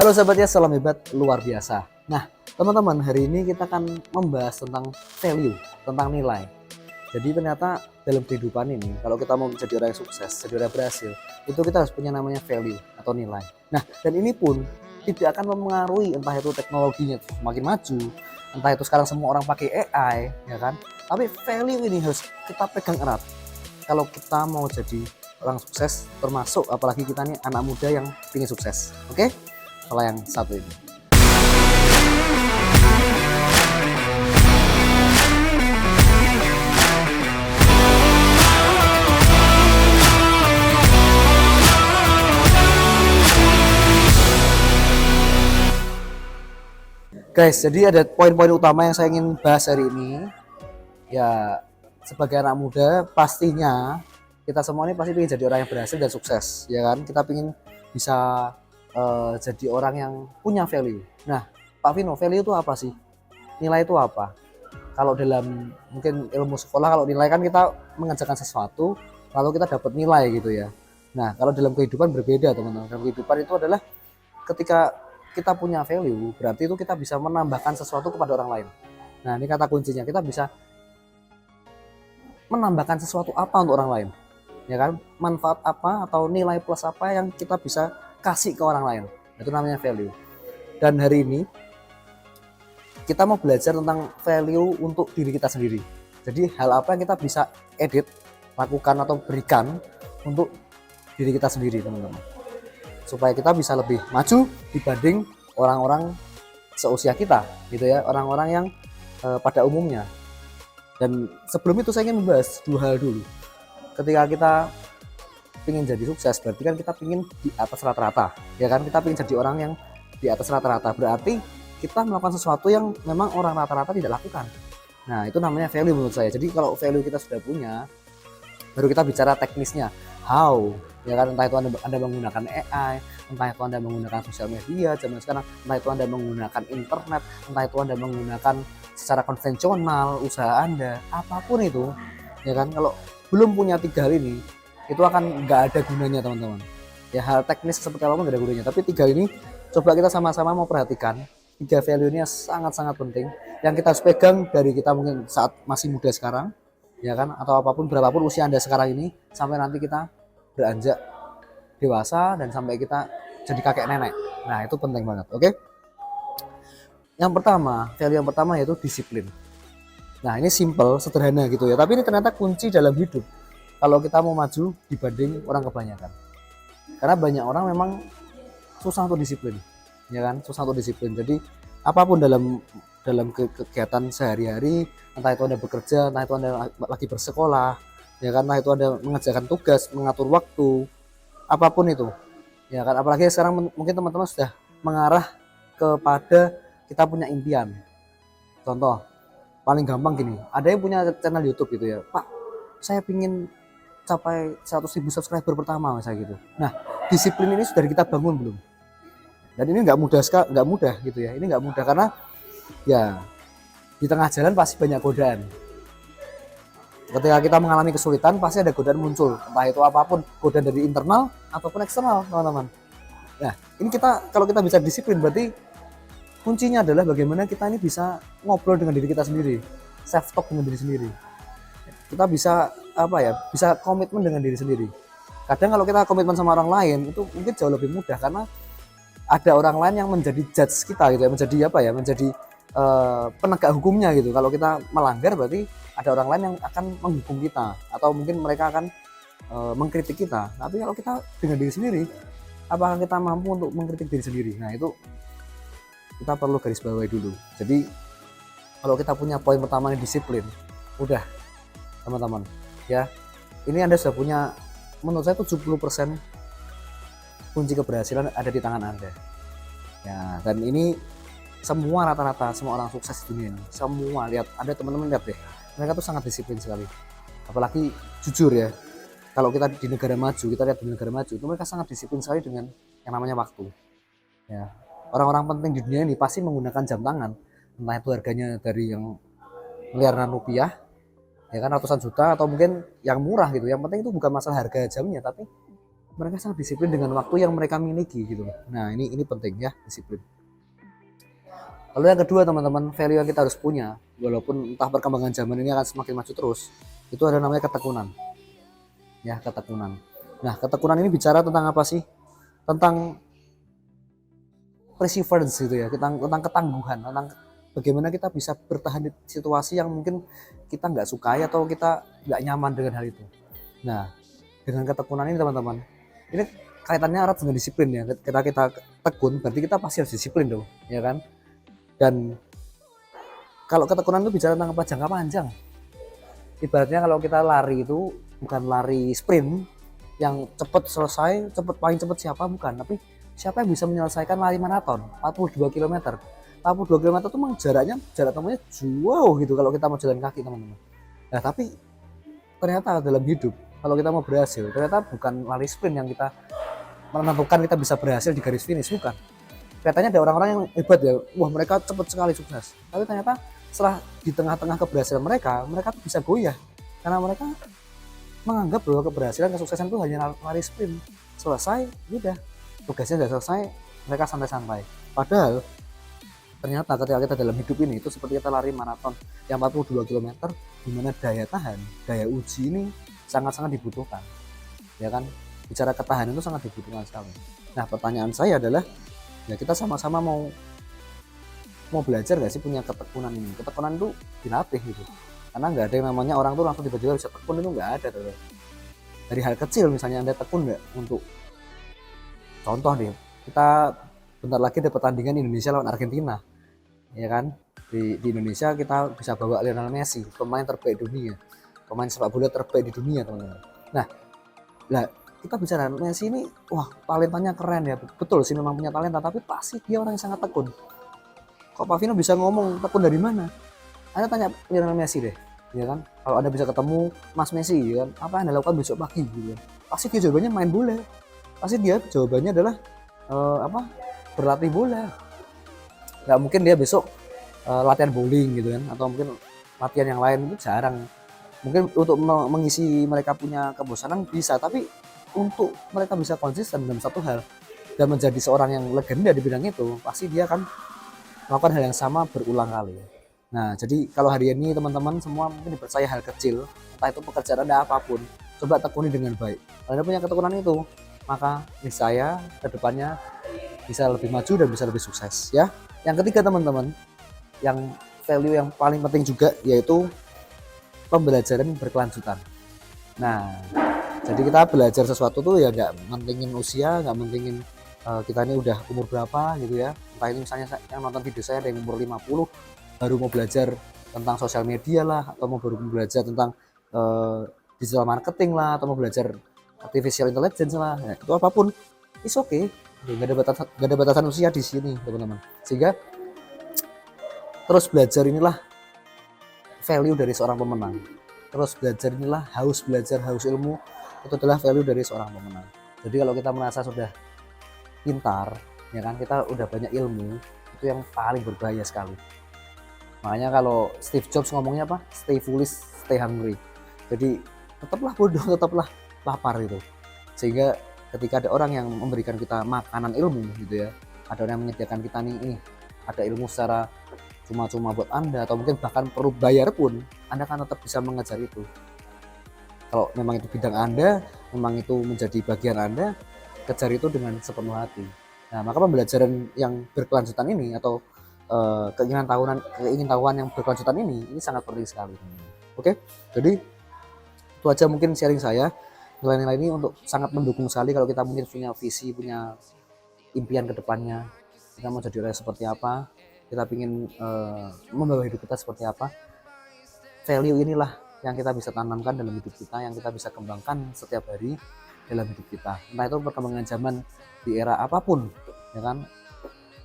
Halo sahabatnya, salam hebat luar biasa. Nah, teman-teman, hari ini kita akan membahas tentang value, tentang nilai. Jadi ternyata dalam kehidupan ini, kalau kita mau menjadi orang yang sukses, jadi orang yang berhasil, itu kita harus punya namanya value atau nilai. Nah, dan ini pun tidak akan mempengaruhi entah itu teknologinya semakin maju, entah itu sekarang semua orang pakai AI, ya kan? Tapi value ini harus kita pegang erat. Kalau kita mau jadi orang sukses, termasuk apalagi kita nih anak muda yang ingin sukses, oke? Kalau yang satu ini. Guys, jadi ada poin-poin utama yang saya ingin bahas hari ini. Ya, sebagai anak muda, pastinya kita semua ini pasti ingin jadi orang yang berhasil dan sukses, ya kan? Kita ingin bisa jadi orang yang punya value. Nah, Pak Vino, value itu apa sih? Nilai itu apa? Kalau dalam mungkin ilmu sekolah, kalau nilai kan kita mengerjakan sesuatu, lalu kita dapat nilai gitu ya. Nah, kalau dalam kehidupan berbeda teman-teman. Dalam kehidupan itu adalah ketika kita punya value, berarti itu kita bisa menambahkan sesuatu kepada orang lain. Nah, ini kata kuncinya, kita bisa menambahkan sesuatu apa untuk orang lain, ya kan? Manfaat apa atau nilai plus apa yang kita bisa kasih ke orang lain, itu namanya value. Dan hari ini kita mau belajar tentang value untuk diri kita sendiri. Jadi hal apa yang kita bisa edit, lakukan atau berikan untuk diri kita sendiri, teman-teman, supaya kita bisa lebih maju dibanding orang-orang seusia kita gitu ya, orang-orang yang pada umumnya. Dan sebelum itu saya ingin membahas dua hal dulu. Ketika kita ingin jadi sukses, berarti kan kita ingin di atas rata-rata, ya kan? Kita ingin jadi orang yang di atas rata-rata, berarti kita melakukan sesuatu yang memang orang rata-rata tidak lakukan. Nah, itu namanya value menurut saya. Jadi kalau value kita sudah punya, baru kita bicara teknisnya, how, ya kan? Entah itu anda menggunakan AI, entah itu anda menggunakan sosial media zaman sekarang, entah itu anda menggunakan internet, entah itu anda menggunakan secara konvensional usaha anda, apapun itu, ya kan? Kalau belum punya tiga hal ini, itu akan nggak ada gunanya, teman-teman. Ya, hal teknis seperti apa pun nggak ada gunanya, tapi tiga ini coba kita sama-sama mau perhatikan. Tiga value ini sangat-sangat penting yang kita harus pegang dari kita mungkin saat masih muda sekarang, ya kan, atau apapun berapapun usia anda sekarang ini, sampai nanti kita beranjak dewasa dan sampai kita jadi kakek nenek. Nah, itu penting banget, oke? Yang pertama, value yang pertama yaitu disiplin. Nah, ini simple, sederhana gitu ya, tapi ini ternyata kunci dalam hidup kalau kita mau maju dibanding orang kebanyakan. Karena banyak orang memang susah untuk disiplin, ya kan, susah untuk disiplin. Jadi apapun dalam kegiatan sehari-hari, entah itu anda bekerja, entah itu anda lagi bersekolah, ya kan, entah itu anda mengerjakan tugas, mengatur waktu, apapun itu, ya kan. Apalagi sekarang mungkin teman-teman sudah mengarah kepada kita punya impian. Contoh paling gampang gini, ada yang punya channel YouTube gitu ya, Pak, saya pingin capai 100.000 subscriber pertama misalnya gitu. Nah, disiplin ini sudah kita bangun belum? Dan ini nggak mudah, nggak mudah gitu ya. Ini nggak mudah karena ya di tengah jalan pasti banyak godaan. Ketika kita mengalami kesulitan pasti ada godaan muncul, entah itu apapun, godaan dari internal ataupun eksternal, teman-teman. Nah, ini kalau kita bisa disiplin, berarti kuncinya adalah bagaimana kita ini bisa ngobrol dengan diri kita sendiri, self talk dengan diri sendiri. Kita bisa bisa komitmen dengan diri sendiri. Kadang kalau kita komitmen sama orang lain itu mungkin jauh lebih mudah karena ada orang lain yang menjadi judge kita gitu ya, menjadi penegak hukumnya gitu. Kalau kita melanggar berarti ada orang lain yang akan menghukum kita atau mungkin mereka akan mengkritik kita. Tapi kalau kita dengan diri sendiri, apakah kita mampu untuk mengkritik diri sendiri? Nah, itu kita perlu garis bawahi dulu. Jadi kalau kita punya poin pertama ini disiplin, udah teman-teman ya, ini Anda sudah punya, menurut saya 70% kunci keberhasilan ada di tangan Anda ya. Dan ini semua rata-rata semua orang sukses di dunia ini, semua, lihat, ada teman-teman, lihat deh, mereka tuh sangat disiplin sekali. Apalagi jujur ya, kalau kita di negara maju, kita lihat di negara maju itu mereka sangat disiplin sekali dengan yang namanya waktu ya. Orang-orang penting di dunia ini pasti menggunakan jam tangan, entah itu harganya dari yang miliaran rupiah, ya kan, ratusan juta, atau mungkin yang murah gitu. Yang penting itu bukan masalah harga jamnya, tapi mereka sangat disiplin dengan waktu yang mereka miliki gitu. Nah ini penting ya, disiplin. Lalu yang kedua teman-teman, value yang kita harus punya, walaupun entah perkembangan zaman ini akan semakin maju terus, itu ada namanya ketekunan. Ya, ketekunan. Nah, ketekunan ini bicara tentang apa sih? Tentang perseverance gitu ya, tentang ketangguhan, tentang bagaimana kita bisa bertahan di situasi yang mungkin kita nggak sukai atau kita nggak nyaman dengan hal itu. Nah, dengan ketekunan ini teman-teman, ini kaitannya erat dengan disiplin ya. Ketika kita tekun, berarti kita pasti harus disiplin dong, ya kan? Dan kalau ketekunan itu bicara tentang apa? Jangka panjang. Ibaratnya kalau kita lari itu bukan lari sprint yang cepat selesai, paling cepat siapa, bukan, tapi siapa yang bisa menyelesaikan lari maraton 42 km. 42 km itu memang jarak tempuhnya jauh gitu kalau kita mau jalan kaki teman-teman. Nah tapi ternyata dalam hidup kalau kita mau berhasil, ternyata bukan lari sprint yang kita menentukan kita bisa berhasil di garis finish, bukan. Kelihatannya ada orang-orang yang hebat ya, wah mereka cepat sekali sukses. Tapi ternyata setelah di tengah-tengah keberhasilan mereka bisa goyah. Karena mereka menganggap bahwa keberhasilan, kesuksesan itu hanya lari sprint. Selesai, udah. Tugasnya sudah selesai, mereka santai-santai. Padahal ternyata ketika kita dalam hidup ini, itu seperti kita lari maraton yang 42 km, di mana daya tahan, daya uji ini sangat-sangat dibutuhkan. Ya kan? Bicara ketahanan itu sangat dibutuhkan sekali. Nah pertanyaan saya adalah, ya kita sama-sama mau belajar nggak sih punya ketekunan ini? Ketekunan itu dilatih gitu, karena nggak ada yang namanya orang tuh langsung tiba-tiba bisa tekun, itu nggak ada tuh. Dari hal kecil misalnya Anda tekun nggak untuk, contoh nih, kita bentar lagi ada pertandingan Indonesia lawan Argentina, ya kan? Di Indonesia kita bisa bawa Lionel Messi, pemain terbaik dunia, pemain sepak bola terbaik di dunia teman-teman. Nah kita bicara Messi ini, wah talentanya keren ya, betul sih memang punya talenta, tapi pasti dia orang yang sangat tekun. Kok Pak Vino bisa ngomong tekun dari mana? Anda tanya Lionel Messi deh, ya kan? Kalau Anda bisa ketemu Mas Messi, ya kan? Apa yang Anda lakukan besok pagi, gitu kan? Pasti dia jawabannya main bola. Pasti dia jawabannya adalah berlatih bola. Gak mungkin dia besok latihan bowling gitu kan, atau mungkin latihan yang lain, itu jarang. Mungkin untuk mengisi mereka punya kebosanan bisa, tapi untuk mereka bisa konsisten dalam satu hal dan menjadi seorang yang legenda di bidang itu, pasti dia akan melakukan hal yang sama berulang kali. Nah, jadi kalau hari ini teman-teman semua mungkin dipercaya hal kecil, entah itu pekerjaan Anda apapun, coba tekuni dengan baik. Kalau Anda punya ketekunan itu, maka niscaya kedepannya bisa lebih maju dan bisa lebih sukses ya. Yang ketiga teman-teman, yang value yang paling penting juga yaitu pembelajaran berkelanjutan. Nah, jadi kita belajar sesuatu tuh ya nggak mentingin usia, nggak mentingin kita ini udah umur berapa gitu ya. Entah ini misalnya yang nonton video saya ada yang umur 50 baru mau belajar tentang sosial media lah, atau baru mau belajar tentang digital marketing lah, atau mau belajar artificial intelligence lah, ya, itu apapun, it's okay, nggak ada batasan usia di sini teman-teman. Sehingga terus belajar inilah value dari seorang pemenang. Terus belajar inilah haus ilmu, itu adalah value dari seorang pemenang. Jadi kalau kita merasa sudah pintar, ya kan, kita udah banyak ilmu, itu yang paling berbahaya sekali. Makanya kalau Steve Jobs ngomongnya apa? Stay foolish, stay hungry. Jadi tetaplah bodoh, tetaplah lapar itu. Sehingga ketika ada orang yang memberikan kita makanan ilmu gitu ya, ada orang yang menyediakan kita nih, ada ilmu secara cuma-cuma buat Anda, atau mungkin bahkan perlu bayar pun, Anda kan tetap bisa mengejar itu. Kalau memang itu bidang Anda, memang itu menjadi bagian Anda, kejar itu dengan sepenuh hati. Nah, maka pembelajaran yang berkelanjutan ini, atau keingintahuan yang berkelanjutan ini sangat penting sekali. Oke, jadi itu aja mungkin sharing saya. Nilai-nilai ini untuk sangat mendukung sekali kalau kita mungkin punya visi, punya impian ke depannya. Kita mau jadi orang seperti apa, kita ingin membawa hidup kita seperti apa. Value inilah yang kita bisa tanamkan dalam hidup kita, yang kita bisa kembangkan setiap hari dalam hidup kita. Entah itu perkembangan zaman di era apapun, ya kan.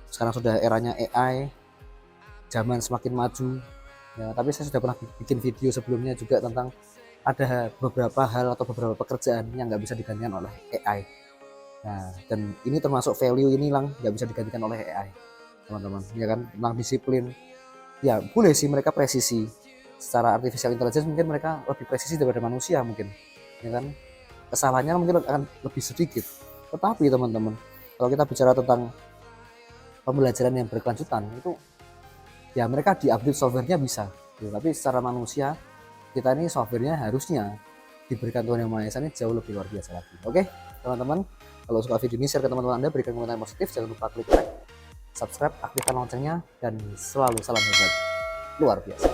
Sekarang sudah eranya AI, zaman semakin maju. Ya, tapi saya sudah pernah bikin video sebelumnya juga tentang ada beberapa hal atau beberapa pekerjaan yang nggak bisa digantikan oleh AI. Nah, dan ini termasuk value ini lang nggak bisa digantikan oleh AI, teman-teman. Ya kan, tentang disiplin. Ya boleh sih mereka presisi. Secara artificial intelligence mungkin mereka lebih presisi daripada manusia mungkin, ya kan. kesalahannya mungkin akan lebih sedikit. Tetapi teman-teman, kalau kita bicara tentang pembelajaran yang berkelanjutan itu ya mereka diupdate softwarenya bisa, tapi secara manusia kita ini softwarenya harusnya diberikan Tuhan Yang Maha Esa ini jauh lebih luar biasa lagi. Oke teman-teman, kalau suka video ini share ke teman-teman Anda, berikan komentar positif, jangan lupa klik like, subscribe, aktifkan loncengnya, dan selalu salam hebat luar biasa.